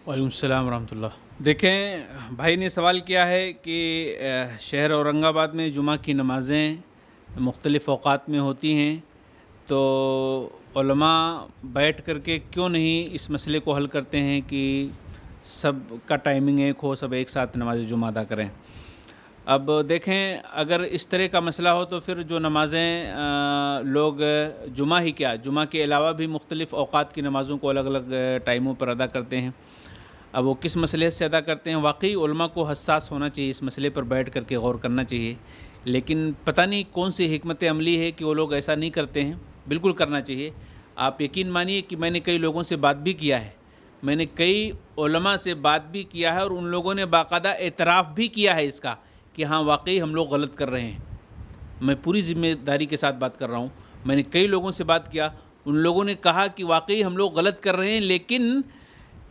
وعلیکم السلام ورحمۃ اللہ۔ دیکھیں، بھائی نے سوال کیا ہے کہ شہر اورنگ آباد میں جمعہ کی نمازیں مختلف اوقات میں ہوتی ہیں، تو علماء بیٹھ کر کے کیوں نہیں اس مسئلے کو حل کرتے ہیں کہ سب کا ٹائمنگ ایک ہو، سب ایک ساتھ نماز جمعہ ادا کریں۔ اب دیکھیں، اگر اس طرح کا مسئلہ ہو تو پھر جو نمازیں لوگ جمعہ ہی کیا، جمعہ کے علاوہ بھی مختلف اوقات کی نمازوں کو الگ الگ ٹائموں پر ادا کرتے ہیں۔ اب وہ کس مسئلے سے ادا کرتے ہیں؟ واقعی علماء کو حساس ہونا چاہیے، اس مسئلے پر بیٹھ کر کے غور کرنا چاہیے، لیکن پتہ نہیں کون سی حکمت عملی ہے کہ وہ لوگ ایسا نہیں کرتے ہیں۔ بالکل کرنا چاہیے۔ آپ یقین مانیے کہ میں نے کئی لوگوں سے بات بھی کیا ہے، میں نے کئی علماء سے بات بھی کیا ہے، اور ان لوگوں نے باقاعدہ اعتراف بھی کیا ہے اس کا کہ ہاں واقعی ہم لوگ غلط کر رہے ہیں۔ میں پوری ذمہ داری کے ساتھ بات کر رہا ہوں۔ میں نے کئی لوگوں سے بات کیا، ان لوگوں نے کہا کہ واقعی ہم لوگ غلط کر رہے ہیں، لیکن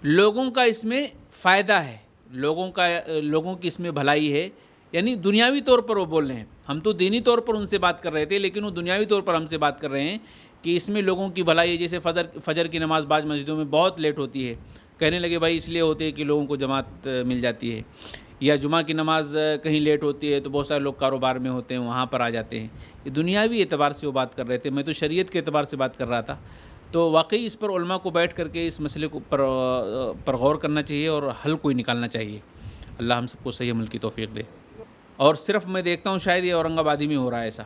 لوگوں کا اس میں فائدہ ہے، لوگوں کی اس میں بھلائی ہے، یعنی دنیاوی طور پر وہ بول رہے ہیں۔ ہم تو دینی طور پر ان سے بات کر رہے تھے، لیکن وہ دنیاوی طور پر ہم سے بات کر رہے ہیں کہ اس میں لوگوں کی بھلائی ہے۔ جیسے فجر کی نماز بعض مسجدوں میں بہت لیٹ ہوتی ہے، کہنے لگے بھائی اس لیے ہوتی ہے کہ لوگوں کو جماعت مل جاتی ہے، یا جمعہ کی نماز کہیں لیٹ ہوتی ہے تو بہت سارے لوگ کاروبار میں ہوتے ہیں، وہاں پر آ جاتے ہیں۔ یہ دنیاوی اعتبار سے وہ بات کر رہے تھے، میں تو شریعت کے اعتبار سے بات کر رہا تھا۔ تو واقعی اس پر علماء کو بیٹھ کر کے اس مسئلے کو پر غور کرنا چاہیے اور حل کوئی نکالنا چاہیے۔ اللہ ہم سب کو صحیح عمل کی توفیق دے۔ اور صرف میں دیکھتا ہوں شاید یہ اورنگ آباد ہی میں ہو رہا ہے ایسا،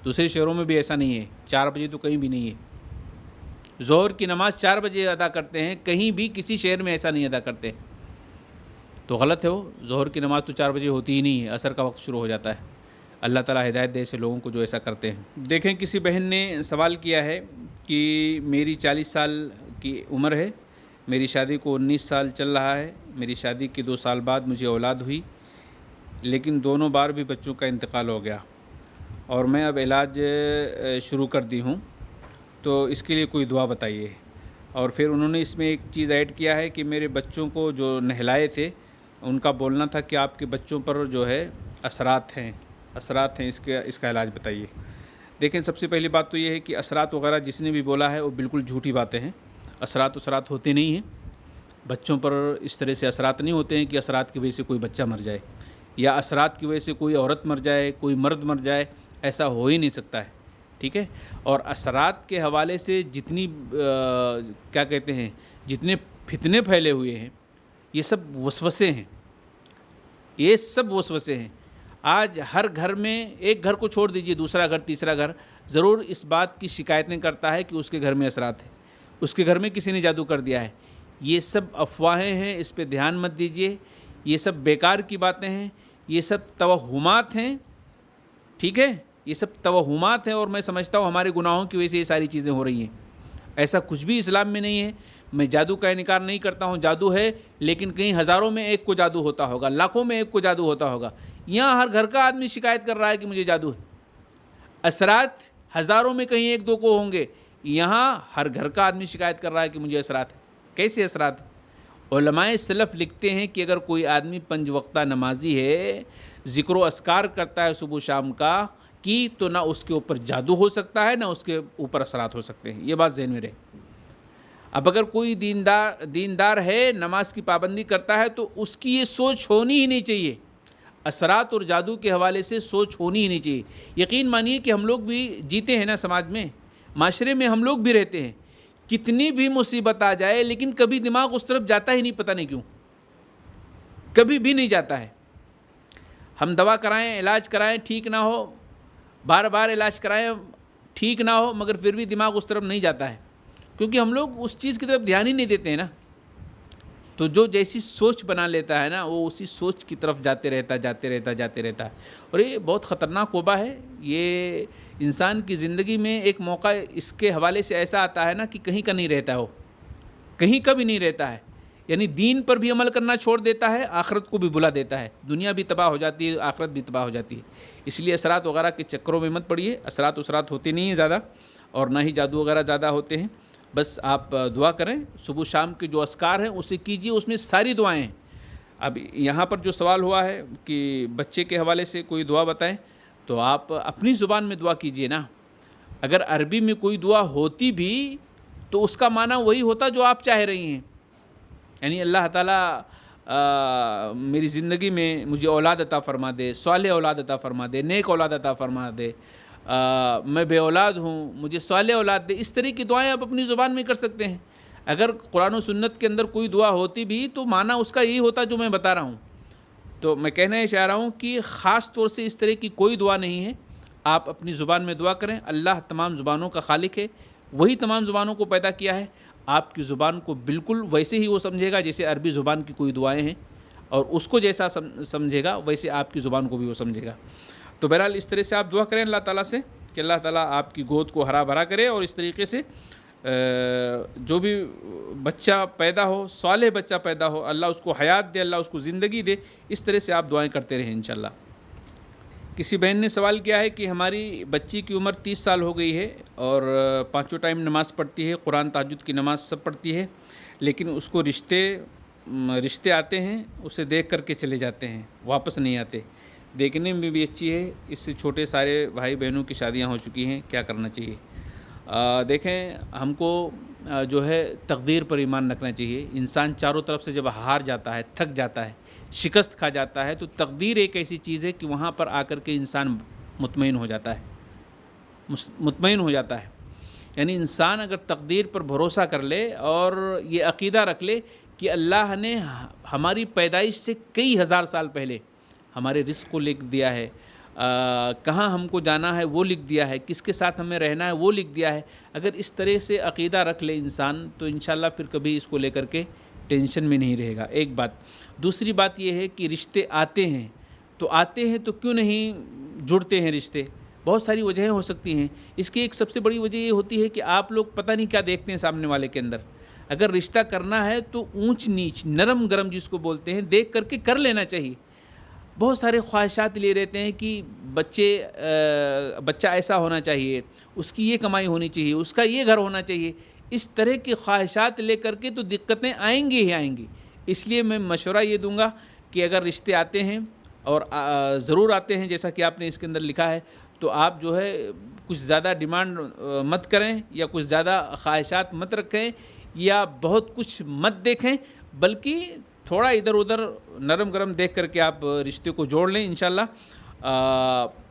دوسرے شہروں میں بھی ایسا نہیں ہے۔ 4 بجے تو کہیں بھی نہیں ہے، ظہر کی نماز 4 بجے ادا کرتے ہیں، کہیں بھی کسی شہر میں ایسا نہیں ادا کرتے، تو غلط ہے وہ۔ ظہر کی نماز تو 4 بجے ہوتی ہی نہیں ہے، عصر کا وقت شروع ہو جاتا ہے۔ اللہ تعالیٰ ہدایت دے ایسے لوگوں کو جو ایسا کرتے ہیں۔ دیکھیں، کسی بہن نے سوال کیا ہے کہ میری 40 سال کی عمر ہے، میری شادی کو 19 سال چل رہا ہے، میری شادی کے 2 سال بعد مجھے اولاد ہوئی، لیکن دونوں بار بھی بچوں کا انتقال ہو گیا، اور میں اب علاج شروع کر دی ہوں، تو اس کے لیے کوئی دعا بتائیے۔ اور پھر انہوں نے اس میں ایک چیز ایڈ کیا ہے کہ میرے بچوں کو جو نہلائے تھے ان کا بولنا تھا کہ آپ کے بچوں پر جو ہے اثرات ہیں، اس کا علاج بتائیے۔ دیکھیں، سب سے پہلی بات تو یہ ہے کہ اثرات وغیرہ جس نے بھی بولا ہے وہ بالکل جھوٹی باتیں ہیں۔ اثرات ہوتے نہیں ہیں، بچوں پر اس طرح سے اثرات نہیں ہوتے ہیں کہ اثرات کی وجہ سے کوئی بچہ مر جائے، یا اثرات کی وجہ سے کوئی عورت مر جائے، کوئی مرد مر جائے، ایسا ہو ہی نہیں سکتا ہے، ٹھیک ہے۔ اور اثرات کے حوالے سے جتنی کیا کہتے ہیں، جتنے فتنے پھیلے ہوئے ہیں، یہ سب وسوسے ہیں، یہ سب وسوسے ہیں۔ آج ہر گھر میں، ایک گھر کو چھوڑ دیجئے، دوسرا گھر، تیسرا گھر ضرور اس بات کی شکایتیں کرتا ہے کہ اس کے گھر میں اثرات ہیں، اس کے گھر میں کسی نے جادو کر دیا ہے۔ یہ سب افواہیں ہیں، اس پہ دھیان مت دیجئے، یہ سب بیکار کی باتیں ہیں، یہ سب توہمات ہیں، ٹھیک ہے، یہ سب توہمات ہیں، اور میں سمجھتا ہوں ہمارے گناہوں کی وجہ سے یہ ساری چیزیں ہو رہی ہیں۔ ایسا کچھ بھی اسلام میں نہیں ہے۔ میں جادو کا انکار نہیں کرتا ہوں، جادو ہے، لیکن کہیں ہزاروں میں ایک کو جادو ہوتا ہوگا، لاکھوں میں ایک کو جادو ہوتا ہوگا۔ یہاں ہر گھر کا آدمی شکایت کر رہا ہے کہ مجھے جادو ہے۔ اثرات ہزاروں میں کہیں ایک دو کو ہوں گے، یہاں ہر گھر کا آدمی شکایت کر رہا ہے کہ مجھے اثرات ہے۔ کیسے اثرات؟ علماء سلف لکھتے ہیں کہ اگر کوئی آدمی 5 وقتہ نمازی ہے، ذکر و اذکار کرتا ہے صبح و شام کا کی، تو نہ اس کے اوپر جادو ہو سکتا ہے، نہ اس کے اوپر اثرات ہو سکتے ہیں۔ یہ بات ذہن میں رہے۔ اب اگر کوئی دیندار ہے، نماز کی پابندی کرتا ہے، تو اس کی یہ سوچ ہونی ہی نہیں چاہیے، اثرات اور جادو کے حوالے سے سوچ ہونی ہی نہیں چاہیے۔ یقین مانیے کہ ہم لوگ بھی جیتے ہیں نا سماج میں، معاشرے میں ہم لوگ بھی رہتے ہیں، کتنی بھی مصیبت آ جائے لیکن کبھی دماغ اس طرف جاتا ہی نہیں، پتہ نہیں کیوں، کبھی بھی نہیں جاتا ہے۔ ہم دوا کرائیں، علاج کرائیں، ٹھیک نہ ہو، بار بار علاج کرائیں، ٹھیک نہ ہو، مگر پھر بھی دماغ اس طرف نہیں جاتا ہے، کیونکہ ہم لوگ اس چیز کی طرف دھیان ہی نہیں دیتے ہیں نا۔ تو جو جیسی سوچ بنا لیتا ہے نا، وہ اسی سوچ کی طرف جاتے رہتا ہے، اور یہ بہت خطرناک وبا ہے۔ یہ انسان کی زندگی میں ایک موقع اس کے حوالے سے ایسا آتا ہے نا کہ کہیں کا نہیں رہتا ہے، وہ کہیں کا بھی نہیں رہتا ہے، یعنی دین پر بھی عمل کرنا چھوڑ دیتا ہے، آخرت کو بھی بلا دیتا ہے، دنیا بھی تباہ ہو جاتی ہے، آخرت بھی تباہ ہو جاتی ہے۔ اس لیے اثرات وغیرہ کے چکروں میں مت پڑیے، اثرات ہوتے نہیں ہیں زیادہ، اور نہ ہی جادو وغیرہ زیادہ ہوتے ہیں۔ بس آپ دعا کریں، صبح شام کے جو اذکار ہیں اسے کیجیے، اس میں ساری دعائیں ہیں۔ اب یہاں پر جو سوال ہوا ہے کہ بچے کے حوالے سے کوئی دعا بتائیں، تو آپ اپنی زبان میں دعا کیجیے نا۔ اگر عربی میں کوئی دعا ہوتی بھی تو اس کا معنی وہی ہوتا جو آپ چاہ رہی ہیں، یعنی اللہ تعالیٰ میری زندگی میں مجھے اولاد عطا فرما دے، صالح اولاد عطا فرما دے، نیک اولاد عطا فرما دے، میں بے اولاد ہوں مجھے صالح اولاد دے. اس طرح کی دعائیں آپ اپنی زبان میں کر سکتے ہیں. اگر قرآن و سنت کے اندر کوئی دعا ہوتی بھی تو معنی اس کا یہی ہوتا جو میں بتا رہا ہوں. تو میں کہنا یہ چاہ رہا ہوں کہ خاص طور سے اس طرح کی کوئی دعا نہیں ہے. آپ اپنی زبان میں دعا کریں. اللہ تمام زبانوں کا خالق ہے، وہی تمام زبانوں کو پیدا کیا ہے. آپ کی زبان کو بالکل ویسے ہی وہ سمجھے گا جیسے عربی زبان کی کوئی دعائیں ہیں، اور اس کو جیسا سمجھے گا ویسے آپ کی زبان کو بھی وہ سمجھے گا. تو بہرحال اس طرح سے آپ دعا کریں اللہ تعالیٰ سے کہ اللہ تعالیٰ آپ کی گود کو ہرا بھرا کرے، اور اس طریقے سے جو بھی بچہ پیدا ہو، صالح بچہ پیدا ہو، اللہ اس کو حیات دے، اللہ اس کو زندگی دے. اس طرح سے آپ دعائیں کرتے رہیں انشاءاللہ. کسی بہن نے سوال کیا ہے کہ ہماری بچی کی عمر 30 سال ہو گئی ہے اور 5 ٹائم نماز پڑھتی ہے، قرآن تہجد کی نماز سب پڑھتی ہے، لیکن اس کو رشتے آتے ہیں، اسے دیکھ کر کے چلے جاتے ہیں، واپس نہیں آتے. دیکھنے میں بھی اچھی ہے، اس سے چھوٹے سارے بھائی بہنوں کی شادیاں ہو چکی ہیں، کیا کرنا چاہیے؟ دیکھیں، ہم کو جو ہے تقدیر پر ایمان رکھنا چاہیے. انسان چاروں طرف سے جب ہار جاتا ہے، تھک جاتا ہے، شکست کھا جاتا ہے، تو تقدیر ایک ایسی چیز ہے کہ وہاں پر آ کر کے انسان مطمئن ہو جاتا ہے. یعنی انسان اگر تقدیر پر بھروسہ کر لے اور یہ عقیدہ رکھ لے کہ اللہ نے ہماری پیدائش سے کئی ہزار سال پہلے ہمارے رزق کو لکھ دیا ہے، کہاں ہم کو جانا ہے وہ لکھ دیا ہے، کس کے ساتھ ہمیں رہنا ہے وہ لکھ دیا ہے. اگر اس طرح سے عقیدہ رکھ لے انسان تو انشاءاللہ پھر کبھی اس کو لے کر کے ٹینشن میں نہیں رہے گا. ایک بات. دوسری بات یہ ہے کہ رشتے آتے ہیں تو کیوں نہیں جڑتے ہیں رشتے؟ بہت ساری وجہیں ہو سکتی ہیں. اس کی ایک سب سے بڑی وجہ یہ ہوتی ہے کہ آپ لوگ پتہ نہیں کیا دیکھتے ہیں سامنے والے کے اندر. اگر رشتہ کرنا ہے تو اونچ نیچ، نرم گرم جس کو بولتے ہیں، دیکھ کر کے کر لینا چاہیے. بہت سارے خواہشات لے رہتے ہیں کہ بچہ ایسا ہونا چاہیے، اس کی یہ کمائی ہونی چاہیے، اس کا یہ گھر ہونا چاہیے. اس طرح کی خواہشات لے کر کے تو دقتیں آئیں گی ہی آئیں گی. اس لیے میں مشورہ یہ دوں گا کہ اگر رشتے آتے ہیں اور ضرور آتے ہیں جیسا کہ آپ نے اس کے اندر لکھا ہے، تو آپ جو ہے کچھ زیادہ ڈیمانڈ مت کریں یا کچھ زیادہ خواہشات مت رکھیں یا بہت کچھ مت دیکھیں، بلکہ تھوڑا ادھر ادھر نرم گرم دیکھ کر کے آپ رشتے کو جوڑ لیں انشاءاللہ.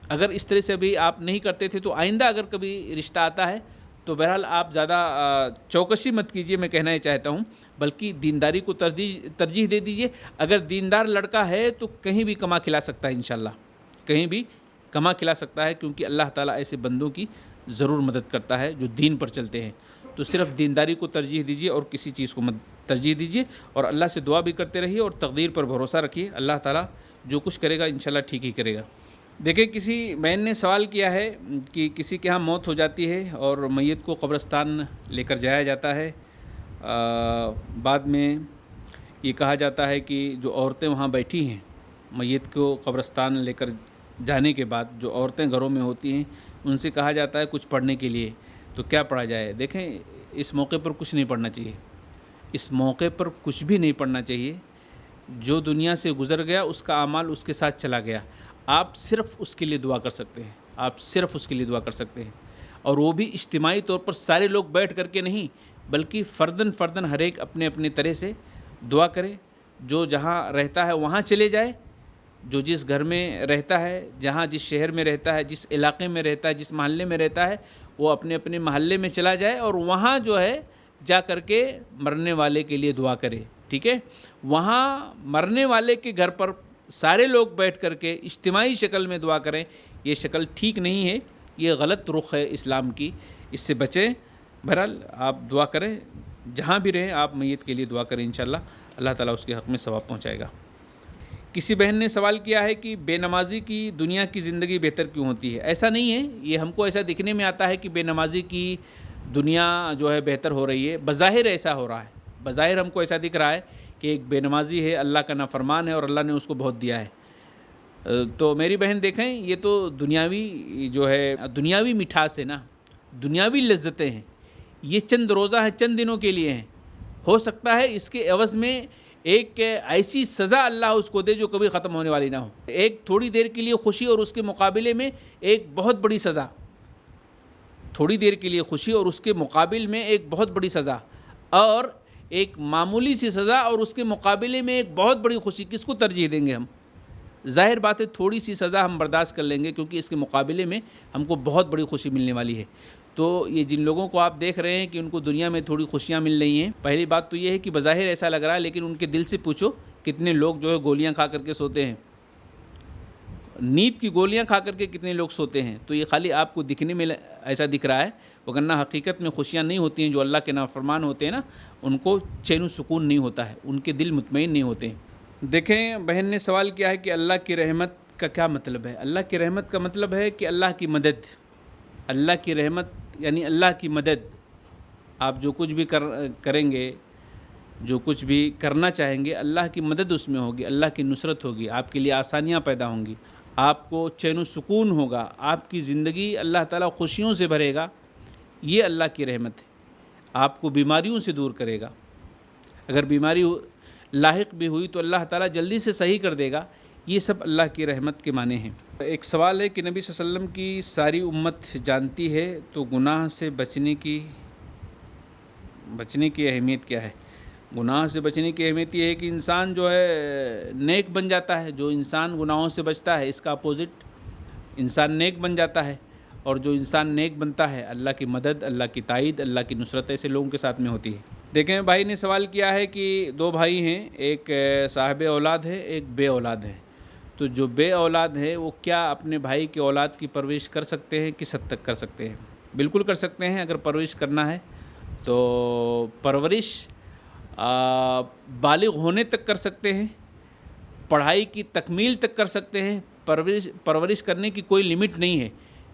اگر اس طرح سے بھی آپ نہیں کرتے تھے تو آئندہ اگر کبھی رشتہ آتا ہے تو بہرحال آپ زیادہ چوکسی مت کیجیے، میں کہنا یہ چاہتا ہوں، بلکہ دینداری کو ترجیح دے دیجیے. اگر دیندار لڑکا ہے تو کہیں بھی کما کھلا سکتا ہے انشاءاللہ، کہیں بھی کما کھلا سکتا ہے، کیونکہ اللہ تعالیٰ ایسے بندوں کی ضرور مدد کرتا ہے جو دین پر چلتے ہیں. تو صرف دینداری کو ترجیح دیجیے اور کسی چیز کو مت ترجیح دیجیے، اور اللہ سے دعا بھی کرتے رہیے اور تقدیر پر بھروسہ رکھیے. اللہ تعالیٰ جو کچھ کرے گا انشاءاللہ ٹھیک ہی کرے گا. دیکھیں، کسی بہن نے سوال کیا ہے کہ کسی کے ہاں موت ہو جاتی ہے اور میت کو قبرستان لے کر جایا جاتا ہے. بعد میں یہ کہا جاتا ہے کہ جو عورتیں وہاں بیٹھی ہیں میت کو قبرستان لے کر جانے کے بعد، جو عورتیں گھروں میں ہوتی ہیں ان سے کہا جاتا ہے کچھ پڑھنے کے لیے. تو کیا پڑھا جائے؟ دیکھیں، اس موقع پر کچھ نہیں پڑھنا چاہیے. اس موقع پر کچھ بھی نہیں پڑھنا چاہیے. جو دنیا سے گزر گیا اس کا اعمال اس کے ساتھ چلا گیا. آپ صرف اس کے لیے دعا کر سکتے ہیں، اور وہ بھی اجتماعی طور پر سارے لوگ بیٹھ کر کے نہیں، بلکہ فرداً ہر ایک اپنے اپنے طرح سے دعا کرے. جو جہاں رہتا ہے وہاں چلے جائے، جو جس گھر میں رہتا ہے، جہاں جس شہر میں رہتا ہے، جس علاقے میں رہتا ہے، جس محلے میں رہتا ہے، وہ اپنے اپنے محلے میں چلا جائے اور وہاں جو ہے جا کر کے مرنے والے کے لیے دعا کرے. ٹھیک ہے؟ وہاں مرنے والے کے گھر پر سارے لوگ بیٹھ کر کے اجتماعی شکل میں دعا کریں. یہ شکل ٹھیک نہیں ہے، یہ غلط رخ ہے اسلام کی، اس سے بچیں. بہرحال آپ دعا کریں، جہاں بھی رہیں آپ میت کے لیے دعا کریں انشاءاللہ. اللہ تعالیٰ اس کے حق میں ثواب پہنچائے گا. کسی بہن نے سوال کیا ہے کہ بے نمازی کی دنیا کی زندگی بہتر کیوں ہوتی ہے؟ ایسا نہیں ہے، یہ ہم کو ایسا دکھنے میں آتا ہے کہ بے نمازی کی دنیا جو ہے بہتر ہو رہی ہے. بظاہر ایسا ہو رہا ہے، بظاہر ہم کو ایسا دکھ رہا ہے کہ ایک بے نمازی ہے، اللہ کا نافرمان ہے اور اللہ نے اس کو بہت دیا ہے. تو میری بہن دیکھیں، یہ تو دنیاوی مٹھاس ہے نا، دنیاوی لذتیں ہیں. یہ چند روزہ ہیں، چند دنوں کے لیے ہیں. ہو سکتا ہے اس کے عوض میں ایک ایسی سزا اللہ اس کو دے جو کبھی ختم ہونے والی نہ ہو. ایک تھوڑی دیر کے لیے خوشی اور اس کے مقابلے میں ایک بہت بڑی سزا. تھوڑی دیر کے لیے خوشی اور اس کے مقابل میں ایک بہت بڑی سزا. اور ایک معمولی سی سزا اور اس کے مقابلے میں ایک بہت بڑی خوشی، کس کو ترجیح دیں گے ہم؟ ظاہر بات ہے تھوڑی سی سزا ہم برداشت کر لیں گے، کیونکہ اس کے مقابلے میں ہم کو بہت بڑی خوشی ملنے والی ہے۔ تو یہ جن لوگوں کو آپ دیکھ رہے ہیں کہ ان کو دنیا میں تھوڑی خوشیاں مل رہی ہیں، پہلی بات تو یہ ہے کہ بظاہر ایسا لگ رہا ہے، لیکن ان کے دل سے پوچھو کتنے لوگ جو ہے گولیاں کھا کر کے سوتے ہیں، نیند کی گولیاں کھا کر کے کتنے لوگ سوتے ہیں۔ تو یہ خالی آپ کو دکھنے میں ایسا دکھ رہا ہے، وگرنہ حقیقت میں خوشیاں نہیں ہوتی ہیں۔ جو اللہ کے نافرمان ہوتے ہیں نا، ان کو چین و سکون نہیں ہوتا ہے، ان کے دل مطمئن نہیں ہوتے ہیں۔ دیکھیں بہن نے سوال کیا ہے کہ اللہ کی رحمت کا کیا مطلب ہے؟ اللہ کی رحمت کا مطلب ہے کہ اللہ کی مدد۔ اللہ کی رحمت یعنی اللہ کی مدد۔ آپ جو کچھ بھی کریں گے، جو کچھ بھی کرنا چاہیں گے، اللہ کی مدد اس میں ہوگی، اللہ کی نصرت ہوگی، آپ کے لیے آسانیاں پیدا ہوں گی، آپ کو چین و سکون ہوگا، آپ کی زندگی اللہ تعالیٰ خوشیوں سے بھرے گا۔ یہ اللہ کی رحمت ہے۔ آپ کو بیماریوں سے دور کرے گا۔ اگر بیماری لاحق بھی ہوئی تو اللہ تعالیٰ جلدی سے صحیح کر دے گا۔ یہ سب اللہ کی رحمت کے معنی ہیں۔ ایک سوال ہے کہ نبی صلی اللہ علیہ وسلم کی ساری امت جانتی ہے تو گناہ سے بچنے کی اہمیت کیا ہے؟ گناہ سے بچنے کی اہمیت یہ ہے کہ انسان جو ہے نیک بن جاتا ہے۔ جو انسان گناہوں سے بچتا ہے، اس کا اپوزٹ انسان نیک بن جاتا ہے، اور جو انسان نیک بنتا ہے، اللہ کی مدد، اللہ کی تائید، اللہ کی نصرت ایسے لوگوں کے ساتھ میں ہوتی ہے۔ دیکھیں بھائی نے سوال کیا ہے کہ 2 بھائی ہیں، ایک صاحب اولاد ہے، ایک بے اولاد ہے۔ تو جو بے اولاد ہے وہ کیا اپنے بھائی کے اولاد کی پرورش کر سکتے ہیں؟ کس حد تک کر سکتے ہیں؟ بالکل کر سکتے ہیں۔ اگر پرورش کرنا ہے تو پرورش بالغ ہونے تک کر سکتے ہیں، پڑھائی کی تکمیل تک کر سکتے ہیں۔ پرورش کرنے کی کوئی لمٹ نہیں ہے۔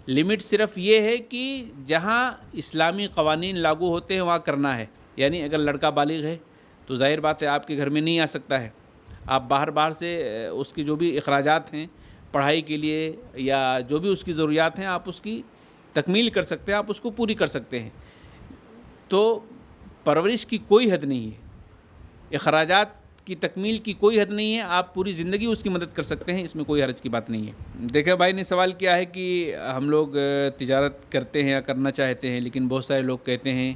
لمٹ صرف یہ ہے کہ جہاں اسلامی قوانین لاگو ہوتے ہیں وہاں کرنا ہے۔ یعنی اگر لڑکا بالغ ہے تو ظاہر بات ہے آپ کے گھر میں نہیں آ سکتا ہے۔ آپ باہر سے اس کی جو بھی اخراجات ہیں پڑھائی کے لیے یا جو بھی اس کی ضروریات ہیں، آپ اس کی تکمیل کر سکتے ہیں، آپ اس کو پوری کر سکتے ہیں۔ تو پرورش کی کوئی حد نہیں ہے، اخراجات کی تکمیل کی کوئی حد نہیں ہے، آپ پوری زندگی اس کی مدد کر سکتے ہیں، اس میں کوئی حرج کی بات نہیں ہے۔ دیکھیں بھائی نے سوال کیا ہے کہ ہم لوگ تجارت کرتے ہیں یا کرنا چاہتے ہیں، لیکن بہت سارے لوگ کہتے ہیں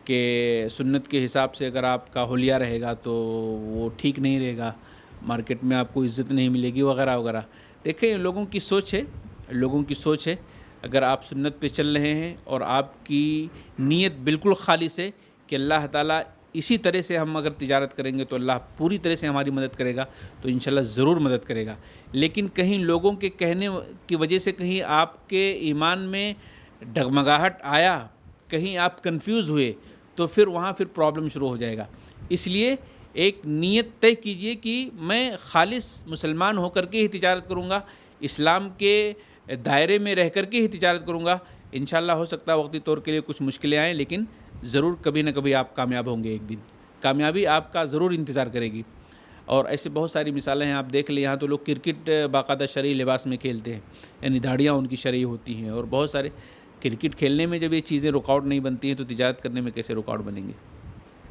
کہ سنت کے حساب سے اگر آپ کا حلیہ رہے گا تو وہ ٹھیک نہیں رہے گا، مارکیٹ میں آپ کو عزت نہیں ملے گی وغیرہ وغیرہ۔ دیکھیں لوگوں کی سوچ ہے۔ اگر آپ سنت پہ چل رہے ہیں اور آپ کی نیت بالکل خالص ہے کہ اللہ تعالیٰ اسی طرح سے ہم اگر تجارت کریں گے تو اللہ پوری طرح سے ہماری مدد کرے گا، تو انشاءاللہ ضرور مدد کرے گا۔ لیکن کہیں لوگوں کے کہنے کی وجہ سے کہیں آپ کے ایمان میں ڈگمگاہٹ آیا، کہیں آپ کنفیوز ہوئے، تو پھر وہاں پرابلم شروع ہو جائے گا۔ اس لیے ایک نیت طے کیجئے کہ میں خالص مسلمان ہو کر کے ہی تجارت کروں گا، اسلام کے دائرے میں رہ کر کے ہی تجارت کروں گا۔ انشاءاللہ ہو سکتا ہے وقتی طور کے لیے کچھ مشکلیں آئیں، لیکن ضرور کبھی نہ کبھی آپ کامیاب ہوں گے۔ ایک دن کامیابی آپ کا ضرور انتظار کرے گی۔ اور ایسے بہت ساری مثالیں ہیں، آپ دیکھ لیں۔ یہاں تو لوگ کرکٹ باقاعدہ شرعی لباس میں کھیلتے ہیں، یعنی داڑیاں ان کی شرعی ہوتی ہیں، اور بہت سارے کرکٹ کھیلنے میں جب یہ چیزیں رکاوٹ نہیں بنتی ہیں تو تجارت کرنے میں کیسے رکاوٹ بنیں گے؟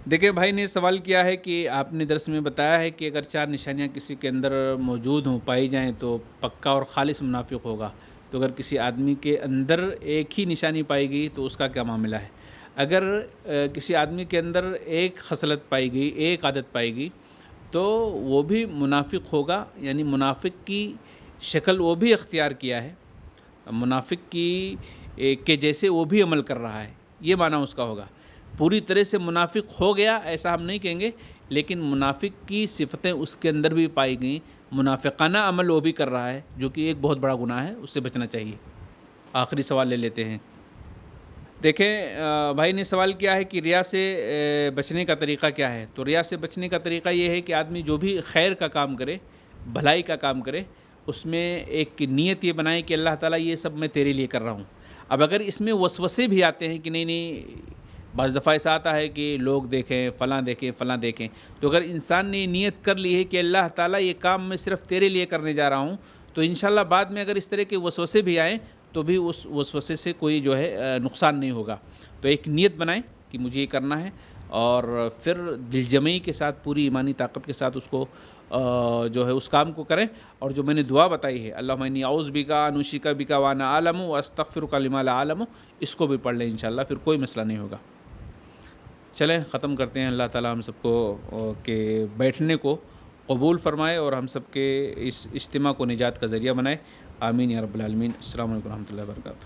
دیکھیں بھائی نے سوال کیا ہے کہ آپ نے درس میں بتایا ہے کہ اگر 4 نشانیاں کسی کے اندر موجود ہوں، پائی جائیں تو پکا اور خالص منافق ہوگا۔ تو اگر کسی آدمی کے اندر ایک ہی نشانی پائی گئی تو اس کا کیا معاملہ ہے؟ اگر کسی آدمی کے اندر ایک خصلت پائی گئی، ایک عادت پائی گئی، تو وہ بھی منافق ہوگا، یعنی منافق کی شکل وہ بھی اختیار کیا ہے، منافق کی کے جیسے وہ بھی عمل کر رہا ہے، یہ معنی اس کا ہوگا۔ پوری طرح سے منافق ہو گیا ایسا ہم نہیں کہیں گے، لیکن منافق کی صفتیں اس کے اندر بھی پائی گئیں، منافقانہ عمل وہ بھی کر رہا ہے، جو کہ ایک بہت بڑا گناہ ہے، اس سے بچنا چاہیے۔ آخری سوال لے لیتے ہیں۔ دیکھیں بھائی نے سوال کیا ہے کہ ریا سے بچنے کا طریقہ کیا ہے؟ تو ریا سے بچنے کا طریقہ یہ ہے کہ آدمی جو بھی خیر کا کام کرے، بھلائی کا کام کرے، اس میں ایک نیت یہ بنائے کہ اللہ تعالیٰ یہ سب میں تیرے لیے کر رہا ہوں۔ اب اگر اس میں وسوسے بھی آتے ہیں کہ نہیں، بعض دفعہ ایسا آتا ہے کہ لوگ دیکھیں، فلاں دیکھیں، تو اگر انسان نے نیت کر لی ہے کہ اللہ تعالیٰ یہ کام میں صرف تیرے لیے کرنے جا رہا ہوں، تو انشاءاللہ بعد میں اگر اس طرح کے وسوسے بھی آئیں تو بھی اس وسوسے سے کوئی جو ہے نقصان نہیں ہوگا۔ تو ایک نیت بنائیں کہ مجھے یہ کرنا ہے، اور پھر دل جمعی کے ساتھ، پوری ایمانی طاقت کے ساتھ اس کو جو ہے اس کام کو کریں۔ اور جو میں نے دعا بتائی ہے، اللہم انی اعوذ بکا ان اشرک بک وانا اعلم واستغفرک لما لا اعلم، اس کو بھی پڑھ لیں، انشاءاللہ پھر کوئی مسئلہ نہیں ہوگا۔ چلیں ختم کرتے ہیں. اللہ تعالیٰ ہم سب کو کے بیٹھنے کو قبول فرمائے اور ہم سب کے اس اجتماع کو نجات کا ذریعہ بنائے. آمین یا رب العالمین. السلام علیکم و رحمۃ اللہ وبرکاتہ.